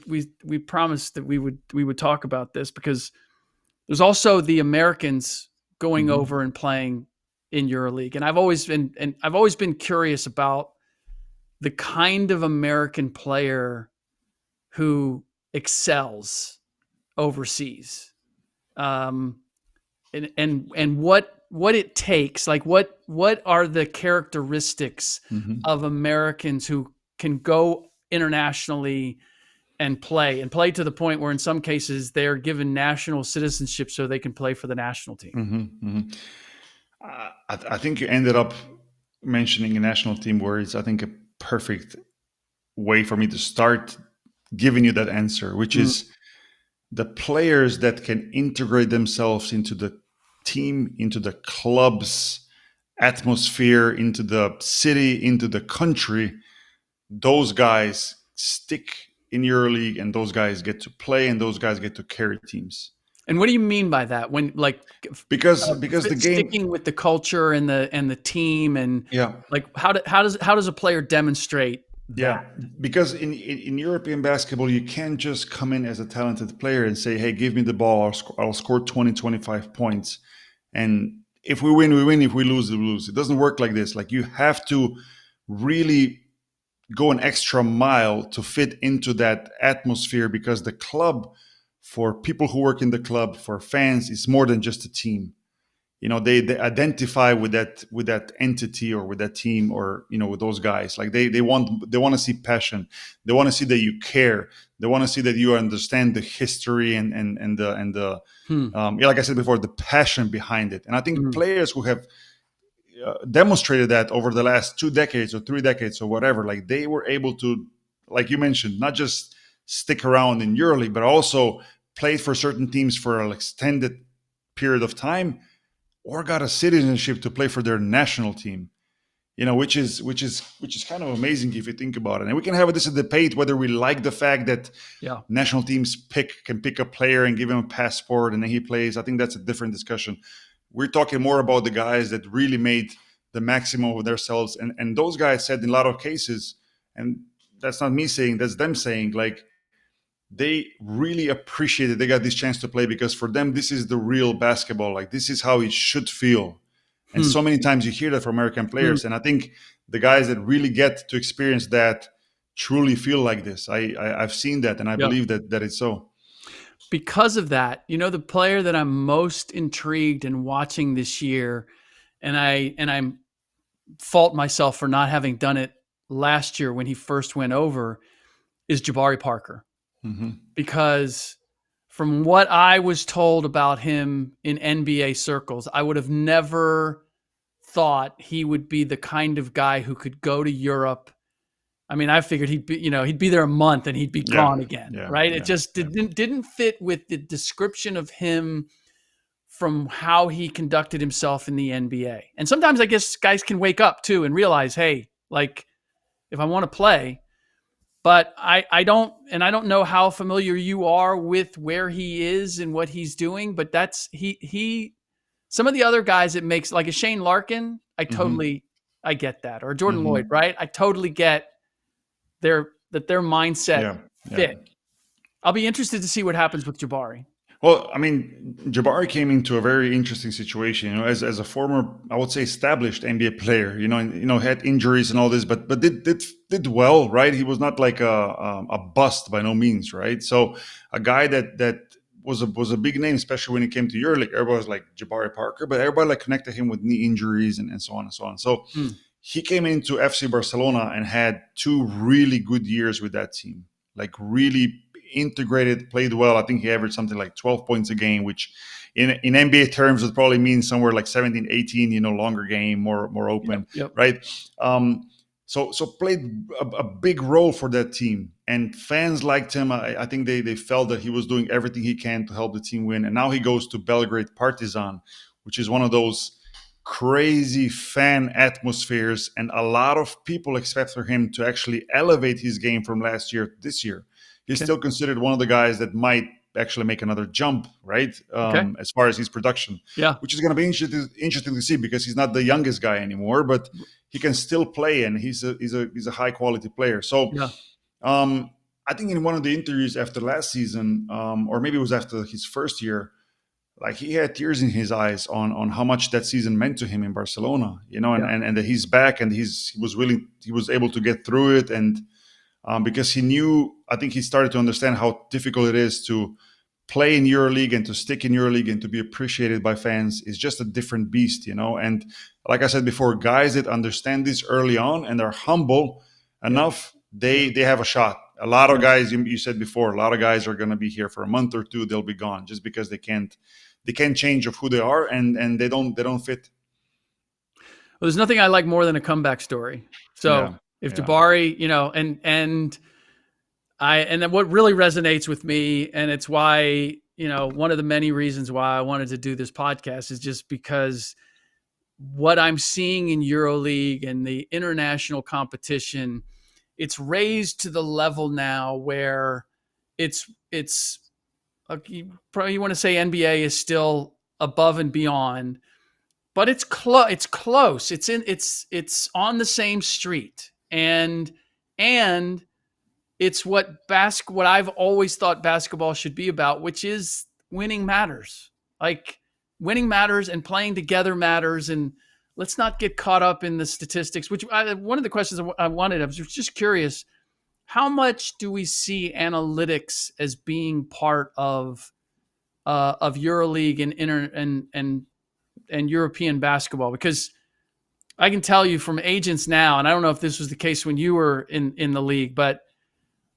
promised that we would talk about this because there's also the Americans going Hmm. over and playing in EuroLeague, and I've always been curious about the kind of American player who excels overseas, um, and what it takes. Like what are the characteristics Hmm. of Americans who can go internationally and play to the point where in some cases they're given national citizenship so they can play for the national team. Hmm. Hmm. I think you ended up mentioning a national team where it's, I think, a perfect way for me to start giving you that answer, which Mm. is the players that can integrate themselves into the team, into the club's atmosphere, into the city, into the country. Those guys stick in EuroLeague, and those guys get to play, and those guys get to carry teams. And what do you mean by that? When like Because the game, sticking with the culture and the team and yeah, like how does a player demonstrate yeah, that? because in European basketball, you can't just come in as a talented player and say, hey, give me the ball, I'll score 20, 25 points. And if we win, we win. If we lose, we lose. It doesn't work like this. Like, you have to really go an extra mile to fit into that atmosphere, because the club, for people who work in the club, for fans, is more than just a team. They identify with that entity, or with that team, or with those guys. Like, they want to see passion. They want to see that you care. They want to see that you understand the history and the Hmm. yeah, like I said before, the passion behind it. And I think Mm. players who have demonstrated that over the last 2 decades or 3 decades or whatever, like, they were able to, like you mentioned, not just stick around in EuroLeague, but also played for certain teams for an extended period of time, or got a citizenship to play for their national team. Which is kind of amazing if you think about it. And we can have this debate whether we like the fact that Yeah. national teams can pick a player and give him a passport and then he plays. I think that's a different discussion. We're talking more about the guys that really made the maximum of themselves, and those guys said in a lot of cases, and that's not me saying, that's them saying, like, they really appreciated they got this chance to play, because for them this is the real basketball. Like, this is how it should feel. And Hmm. so many times you hear that from American Hmm. players, and I think the guys that really get to experience that truly feel like this. I've seen that, and I Yeah. believe that it's so. Because of that, the player that I'm most intrigued in watching this year, and I'm fault myself for not having done it last year when he first went over, is Jabari Parker. Hmm. Because from what I was told about him in NBA circles, I would have never thought he would be the kind of guy who could go to Europe. I mean, I figured he'd be there a month and he'd be Yeah, gone again, yeah, right? It yeah, just yeah. didn't fit with the description of him from how he conducted himself in the NBA. And sometimes I guess guys can wake up too and realize, hey, like if I want to play, but I don't know how familiar you are with where he is and what he's doing, but that's he some of the other guys it makes like a Shane Larkin, Hmm. I get that. Or Jordan Lloyd, Hmm. right? I totally get their mindset Yeah, yeah. fit. I'll be interested to see what happens with Jabari. Well, I mean, Jabari came into a very interesting situation. As a former, I would say, established NBA player. Had injuries and all this, but did well, right? He was not like a bust by no means, right? So a guy that was a big name, especially when he came to EuroLeague. Everybody was like Jabari Parker, but everybody like connected him with knee injuries and so on and so on. So Hmm. he came into FC Barcelona and had 2 really good years with that team. Like, really integrated, played well. I think he averaged something like 12 points a game, which in NBA terms would probably mean somewhere like 17, 18, longer game, more Yep. open, Yep. right? So played a big role for that team. And fans liked him. I think they felt that he was doing everything he can to help the team win. And now he goes to Belgrade Partizan, which is one of those crazy fan atmospheres, and a lot of people expect for him to actually elevate his game from last year to this year. He's Okay. still considered one of the guys that might actually make another jump, right? Okay. As far as his production, Yeah. which is going to be interesting to see, because he's not the youngest guy anymore, but he can still play, and he's a high quality player. So Yeah. I think in one of the interviews after last season, or maybe it was after his first year, like he had tears in his eyes on how much that season meant to him in Barcelona, Yeah. and that he's back, and he was able to get through it, and because he knew, I think he started to understand how difficult it is to play in Euroleague and to stick in Euroleague and to be appreciated by fans is just a different beast, and like I said before, guys that understand this early on and are humble Yeah. enough, they have a shot. A lot of Yeah. guys, you said before, a lot of guys are going to be here for a month or two, they'll be gone just because they can't change of who they are, and they don't fit. Well, there's nothing I like more than a comeback story. So Yeah, if yeah, Jabari, and then what really resonates with me, and it's why, one of the many reasons why I wanted to do this podcast is just because what I'm seeing in EuroLeague and the international competition, it's raised to the level now where it's you probably want to say NBA is still above and beyond, but it's close. It's close. It's on the same street, and it's what I've always thought basketball should be about, which is winning matters. Like winning matters and playing together matters. And let's not get caught up in the statistics. One of the questions I wanted, I was just curious, how much do we see analytics as being part of EuroLeague and European basketball? Because I can tell you from agents now, and I don't know if this was the case when you were in the league, but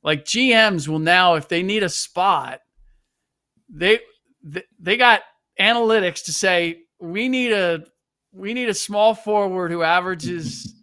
like GMs will now, if they need a spot, they got analytics to say we need a small forward who averages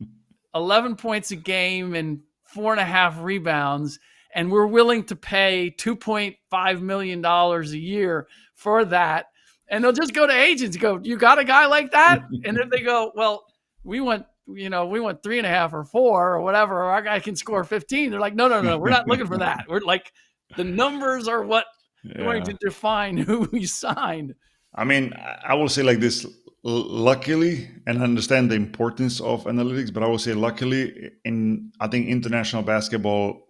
11 points a game and 4.5 rebounds, and we're willing to pay $2.5 million a year for that. And they'll just go to agents and go, you got a guy like that? And if they go, well, we want 3.5 or 4 or whatever, or our guy can score 15. They're like, no, we're not looking for that. We're like, the numbers are what going yeah. to define who we signed. I mean, I will say like this: luckily, and I understand the importance of analytics, but I will say luckily, I think international basketball,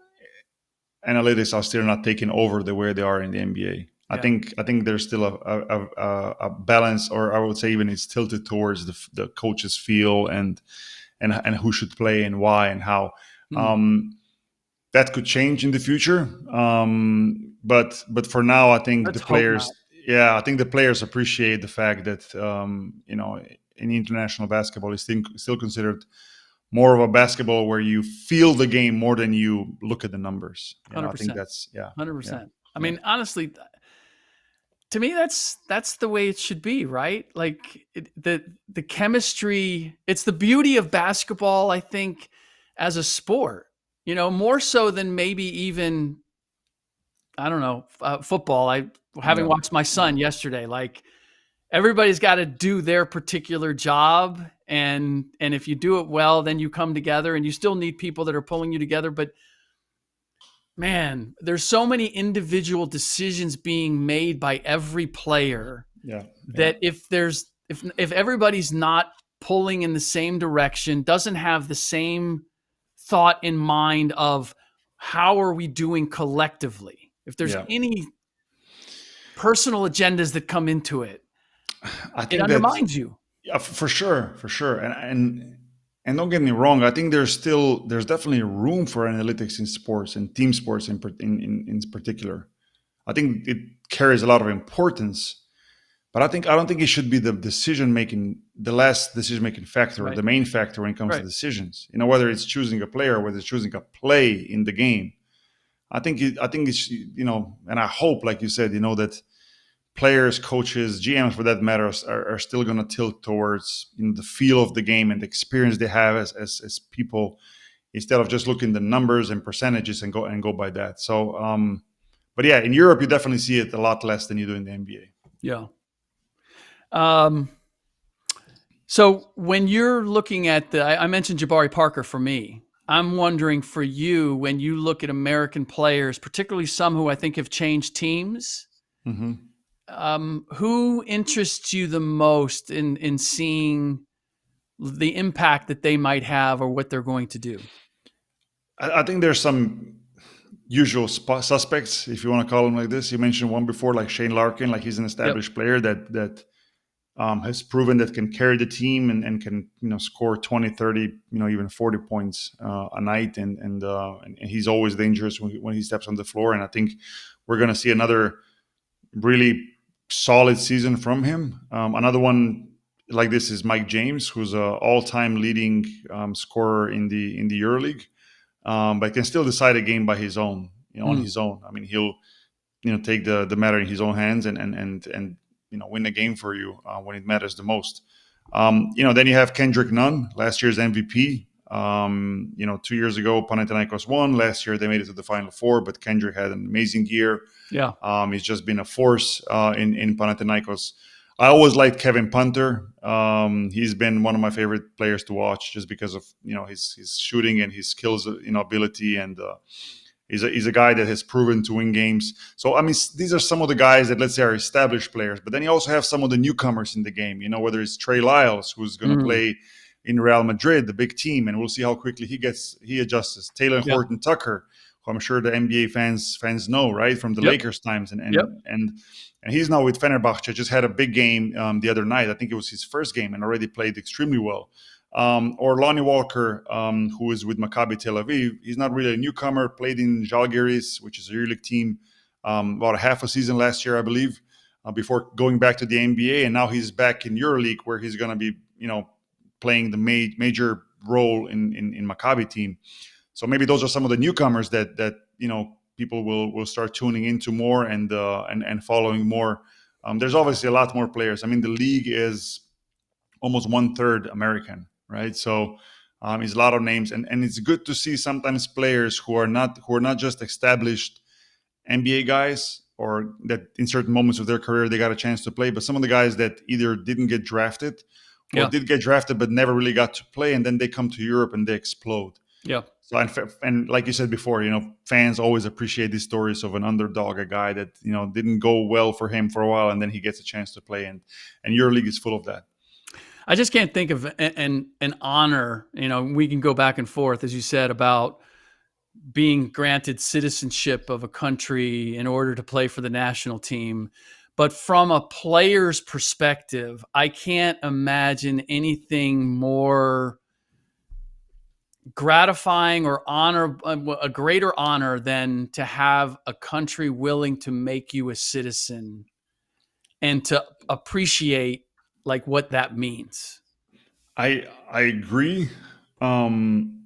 analytics are still not taking over the way they are in the NBA. Yeah, I think there's still a balance, or I would say even it's tilted towards the coach's feel and who should play and why and how. hmm. Um, that could change in the future, but for now, I think Let's the hope not. players, yeah, I think the players appreciate the fact that in international basketball is still considered more of a basketball where you feel the game more than you look at the numbers. I think 100%. that's yeah, yeah, 100%. I yeah, mean, honestly, to me, that's the way it should be, right? Like the chemistry. It's the beauty of basketball, I think, as a sport. More so than maybe even, I don't know, football. Having yeah, watched my son yesterday, like everybody's got to do their particular job, and if you do it well, then you come together, and you still need people that are pulling you together. But man, there's so many individual decisions being made by every player yeah, yeah, that if everybody's not pulling in the same direction, doesn't have the same thought in mind of how are we doing collectively, if there's yeah. any personal agendas that come into it, I it think that undermines you. yeah, for sure, and don't get me wrong. I think there's definitely room for analytics in sports and team sports in particular. I think it carries a lot of importance, but I don't think it should be the last decision making factor or Right. the main factor when it comes to Right. decisions. Whether it's choosing a player, whether it's choosing a play in the game. I think it's and I hope, like you said, that players, coaches, GMs for that matter, are still going to tilt towards the feel of the game and the experience they have as people, instead of just looking the numbers and percentages and go by that. So, but yeah, in Europe you definitely see it a lot less than you do in the NBA. Yeah. Um, So when you're looking at I mentioned Jabari Parker for me. I'm wondering for you, when you look at American players, particularly some who I think have changed teams, Hmm. who interests you the most in seeing the impact that they might have or what they're going to do? I think there's some usual suspects, if you want to call them like this. You mentioned one before, like Shane Larkin, like he's an Yep. established player that has proven that can carry the team and can score 20, 30, even 40 points a night, and he's always dangerous when he steps on the floor. And I think we're going to see another really solid season from him. Another one like this is Mike James, who's a all-time leading scorer in the Euroleague, but can still decide a game by his own, on Mm. his own. I mean, he'll take the matter in his own hands and win the game for you when it matters the most. Then you have Kendrick Nunn, last year's MVP. 2 years ago, Panathinaikos won. Last year, they made it to the Final Four, but Kendrick had an amazing year. Yeah. He's just been a force in Panathinaikos. I always liked Kevin Punter. He's been one of my favorite players to watch just because of his shooting and his skills, ability, and he's a guy that has proven to win games. So I mean, these are some of the guys that, let's say, are established players. But then you also have some of the newcomers in the game. Whether it's Trey Lyles, who's going to Mm. play in Real Madrid, the big team, and we'll see how quickly he adjusts. Taylor Yeah. Horton Tucker, who I'm sure the NBA fans know, right, from the Yep. Lakers times, and Yep. and and and he's now with Fenerbahce. Just had a big game the other night. I think it was his first game, and already played extremely well. Or Lonnie Walker, who is with Maccabi Tel Aviv. He's not really a newcomer. Played in Žalgiris, which is a Euroleague team, about a half a season last year, I believe, before going back to the NBA. And now he's back in Euroleague, where he's going to be, playing the major role in Maccabi team. So maybe those are some of the newcomers that people will start tuning into more and following more. There's obviously a lot more players. I mean, the league is almost 1/3 American, right? So it's a lot of names, and it's good to see sometimes players who are not just established NBA guys, or that in certain moments of their career they got a chance to play, but some of the guys that either didn't get drafted or Yeah. did get drafted but never really got to play, and then they come to Europe and they explode. Yeah. So and like you said before, fans always appreciate these stories of an underdog, a guy that didn't go well for him for a while, and then he gets a chance to play, and your league is full of that. I just can't think of an honor. We can go back and forth, as you said, about being granted citizenship of a country in order to play for the national team. But from a player's perspective, I can't imagine anything more gratifying or a greater honor than to have a country willing to make you a citizen and to appreciate like what that means. I agree, um,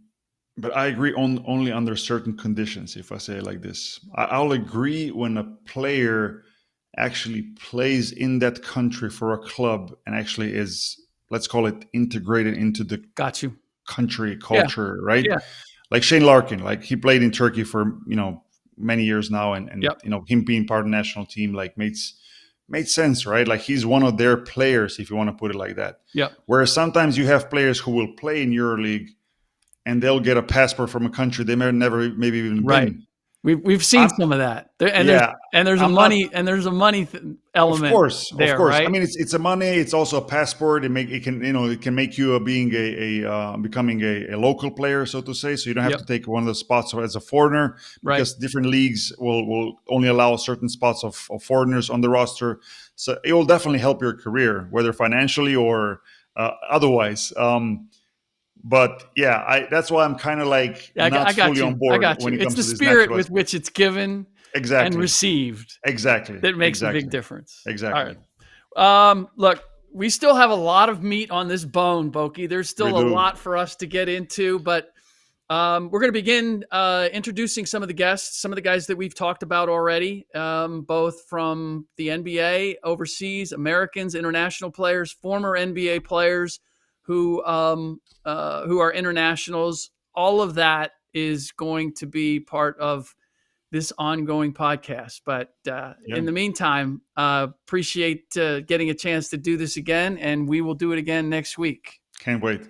but I agree only under certain conditions. If I say it like this, I'll agree when a player actually plays in that country for a club and actually is, let's call it, integrated into the Got you. country Yeah. culture, right? Yeah. Like Shane Larkin, like he played in Turkey for many years now, and Yep. him being part of the national team like made sense, right? Like he's one of their players, if you want to put it like that. Yep. Whereas sometimes you have players who will play in EuroLeague and they'll get a passport from a country they may never maybe even Right. been. We've seen I'm some of that. Yeah, There's a I'm not. money Of element course, of there, course. I right? mean, it's a money. It's also a passport. It can make you being becoming a local player, so to say. So you don't have Yep. to take one of the spots as a foreigner, Right. because different leagues will only allow certain spots of foreigners on the roster. So it will definitely help your career, whether financially or otherwise. But yeah, that's why I'm kind of like Yeah, not I got fully you. on I board got when you. it It's comes the to this spirit natural with aspect. which it's given and Exactly, received exactly, that makes a big exactly, difference. All exactly. right. Look, we still have a lot of meat on this bone, Boki. There's We still a do. lot for us to get into, but we're going to begin introducing some of the guests, some of the guys that we've talked about already, both from the NBA, overseas, Americans, international players, former NBA players who are internationals. All of that is going to be part of this ongoing podcast. But Yeah. in the meantime, appreciate getting a chance to do this again, and we will do it again next week. Can't wait.